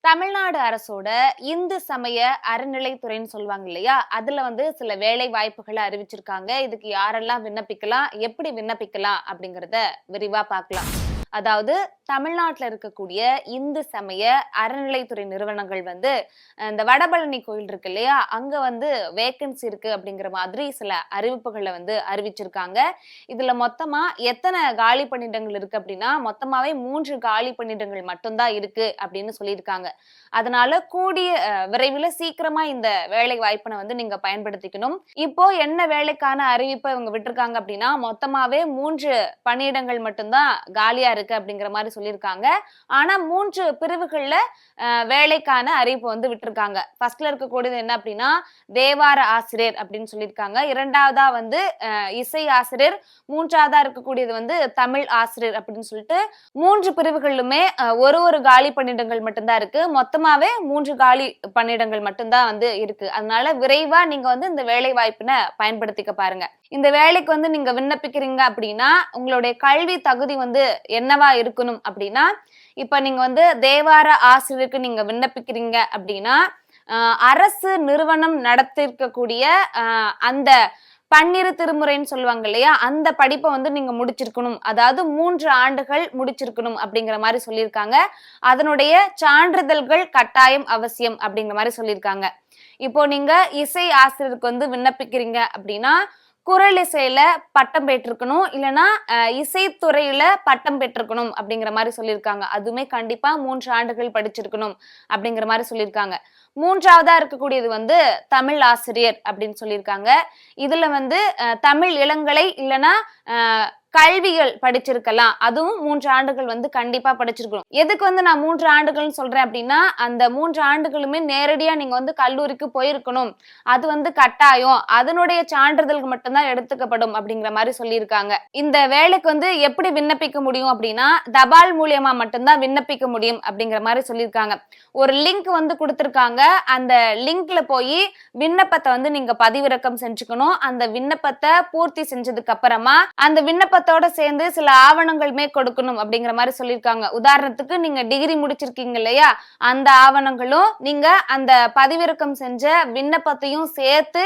தமிழ்நாடு அரசோட இந்து சமய அறநிலைத்துறைன்னு சொல்லுவாங்க இல்லையா? அதுல சில வேலை வாய்ப்புகளை அறிவிச்சிருக்காங்க. இதுக்கு யாரெல்லாம் விண்ணப்பிக்கலாம், எப்படி விண்ணப்பிக்கலாம் அப்படிங்கறத விரிவா பார்க்கலாம். அதாவது தமிழ்நாட்டுல இருக்கக்கூடிய இந்து சமய அறநிலைத்துறை நிறுவனங்கள் இந்த வடபழனி கோயில் இருக்கு இல்லையா, அங்க வேகன்சி இருக்கு அப்படிங்கிற மாதிரி சில அறிவிப்புகளை அறிவிச்சிருக்காங்க. இதுல மொத்தமா எத்தனை காலி பணியிடங்கள் இருக்கு அப்படின்னா மொத்தமாவே 3 காலி பணியிடங்கள் மட்டும்தான் இருக்கு அப்படின்னு சொல்லியிருக்காங்க. அதனால கூடிய விரைவில் சீக்கிரமா இந்த வேலை வாய்ப்பினை நீங்க பயன்படுத்திக்கணும். இப்போ என்ன வேலைக்கான அறிவிப்பை இவங்க விட்டுருக்காங்க அப்படின்னா மொத்தமாவே 3 பணியிடங்கள் மட்டும்தான் காலியா இருக்கு அப்படிங்கிற மாதிரி சொல்லியிருக்காங்க. ஆனா 3 பிரிவுகள்ல வேலைக்கான அறிவிப்பு விட்டுருக்காங்க. ஃபர்ஸ்ட்ல இருக்கக்கூடியது என்ன அப்படின்னா தேவார ஆசிரியர் அப்படின்னு சொல்லியிருக்காங்க. இரண்டாவதா இசை ஆசிரியர், மூன்றாவதா இருக்கக்கூடியது தமிழ் ஆசிரியர் அப்படின்னு சொல்லிட்டு 3 பிரிவுகளிலுமே ஒரு காலி பணியிடங்கள் மட்டும்தான் இருக்கு. மொத்தமாவே 3 காலி பணியிடங்கள் மட்டும்தான் இருக்கு. அதனால விரைவா நீங்க இந்த வேலை வாய்ப்பினை பயன்படுத்திக்க பாருங்க. இந்த வேலைக்கு நீங்க விண்ணப்பிக்கிறீங்க அப்படின்னா உங்களுடைய கல்வி தகுதி என்னவா இருக்கணும் அப்படின்னா, இப்ப நீங்க தேவார ஆசிரியருக்கு நீங்க விண்ணப்பிக்கிறீங்க அப்படின்னா அரசு நிறுவனம் நடத்திருக்கக்கூடிய அந்த பன்னிரு திருமுறைன்னு சொல்லுவாங்க இல்லையா, அந்த படிப்பை நீங்க முடிச்சிருக்கணும். அதாவது 3 ஆண்டுகள் முடிச்சிருக்கணும் அப்படிங்கிற மாதிரி சொல்லியிருக்காங்க. அதனுடைய சான்றிதழ்கள் கட்டாயம் அவசியம் அப்படிங்கிற மாதிரி சொல்லியிருக்காங்க. இப்போ நீங்க இசை ஆசிரியருக்கு விண்ணப்பிக்கிறீங்க அப்படின்னா குரல் இசையில பட்டம் பெற்றிருக்கணும், இல்லைன்னா இசைத்துறையில பட்டம் பெற்றிருக்கணும் அப்படிங்கிற மாதிரி சொல்லியிருக்காங்க. அதுவுமே கண்டிப்பா 3 ஆண்டுகள் படிச்சிருக்கணும் அப்படிங்கிற மாதிரி சொல்லியிருக்காங்க. மூன்றாவதா இருக்கக்கூடியது தமிழ் ஆசிரியர் அப்படின்னு சொல்லியிருக்காங்க. இதுல தமிழ் இளங்கலை இல்லைன்னா கல்விகள் படிச்சிருக்கலாம். அதுவும் 3 ஆண்டுகள் கண்டிப்பா படிச்சிருக்கணும். எதுக்கு நான் 3 ஆண்டுகள் சொல்றேன் அப்படின்னா அந்த 3 ஆண்டுகளுமே நேரடியா நீங்க கல்லூரிக்கு போயிருக்கணும். அது கட்டாயம். அதனுடைய சான்றிதழ்கள் மட்டும்தான் எடுத்துக்கப்படும் அப்படிங்கிற மாதிரி சொல்லியிருக்காங்க. இந்த வேலைக்கு எப்படி விண்ணப்பிக்க முடியும் அப்படின்னா தபால் மூலியமா மட்டும்தான் விண்ணப்பிக்க முடியும் அப்படிங்கிற மாதிரி சொல்லியிருக்காங்க. ஒரு லிங்க் கொடுத்திருக்காங்க. அந்த லிங்க்ல போய் விண்ணப்பத்தை நீங்க பதிவிறக்கம் செஞ்சுக்கணும். அந்த விண்ணப்பத்தை பூர்த்தி செஞ்சதுக்கு அப்புறமா அந்த விண்ணப்பத்தோட சேர்ந்து சில ஆவணங்களுமே கொடுக்கணும் அப்படிங்கிற மாதிரி சொல்லியிருக்காங்க. உதாரணத்துக்கு நீங்க டிகிரி முடிச்சிருக்கீங்க இல்லையா, அந்த ஆவணங்களும் நீங்க அந்த பதிவிறக்கம் செஞ்ச விண்ணப்பத்தையும் சேர்த்து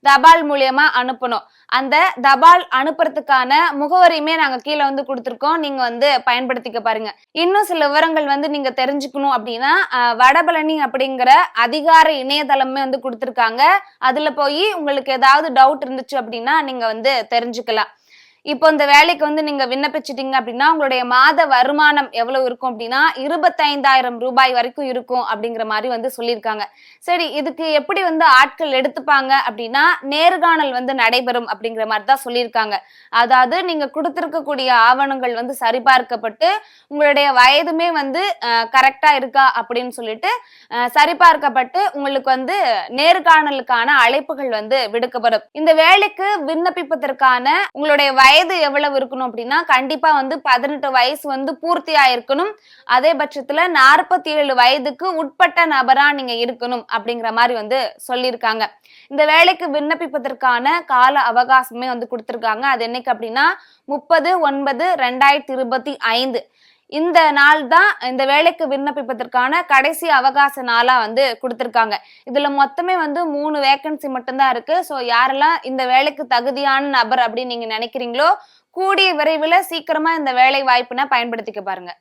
தபால் மூலியமா அனுப்பணும். அந்த தபால் அனுப்புறதுக்கான முகவரியுமே நாங்க கீழே கொடுத்திருக்கோம். நீங்க பயன்படுத்திக்க பாருங்க. இன்னும் சில விவரங்கள் நீங்க தெரிஞ்சுக்கணும் அப்படின்னா வடபழனி அப்படிங்கிற அதிகார இணையதளமே கொடுத்திருக்காங்க. அதுல போய் உங்களுக்கு ஏதாவது டவுட் இருந்துச்சு அப்படின்னா நீங்க தெரிஞ்சுக்கலாம். இப்போ இந்த வேலைக்கு நீங்க விண்ணப்பிச்சிட்டீங்க அப்படின்னா உங்களுடைய மாத வருமானம் எவ்வளவு இருக்கும் அப்படின்னா 25,000 ரூபாய் வரைக்கும் இருக்கும் அப்படிங்கிற மாதிரி சொல்லியிருக்காங்க. சரி, இதுக்கு எப்படி ஆட்கள் எடுத்துப்பாங்க அப்படின்னா நேர்காணல் நடைபெறும் அப்படிங்கிற மாதிரி தான் சொல்லியிருக்காங்க. அதாவது நீங்க கொடுத்திருக்கக்கூடிய ஆவணங்கள் சரிபார்க்கப்பட்டு உங்களுடைய வயதுமே கரெக்டா இருக்கா அப்படின்னு சொல்லிட்டு சரிபார்க்கப்பட்டு உங்களுக்கு நேர்காணலுக்கான அழைப்புகள் விடுக்கப்படும். இந்த வேலைக்கு விண்ணப்பிப்பதற்கான உங்களுடைய வயது எவ்வளவு இருக்கணும் அப்படின்னா கண்டிப்பா 18 வயசு பூர்த்தி ஆயிருக்கணும். அதே பட்சத்துல 47 வயதுக்கு உட்பட்ட நபரா நீங்க இருக்கணும் அப்படிங்கிற மாதிரி சொல்லியிருக்காங்க. இந்த வேலைக்கு விண்ணப்பிப்பதற்கான கால அவகாசமே கொடுத்திருக்காங்க. அது என்னைக்கு அப்படின்னா 30/9/2025 இந்த நாள் தான் இந்த வேலைக்கு விண்ணப்பிப்பதற்கான கடைசி அவகாச நாளா கொடுத்திருக்காங்க. இதுல மொத்தமே 3 வேகன்சி மட்டும்தான் இருக்கு. ஸோ யாரெல்லாம் இந்த வேலைக்கு தகுதியான நபர் அப்படின்னு நீங்க நினைக்கிறீங்களோ கூடிய விரைவில் சீக்கிரமா இந்த வேலை வாய்ப்பினை பயன்படுத்திக்க பாருங்க.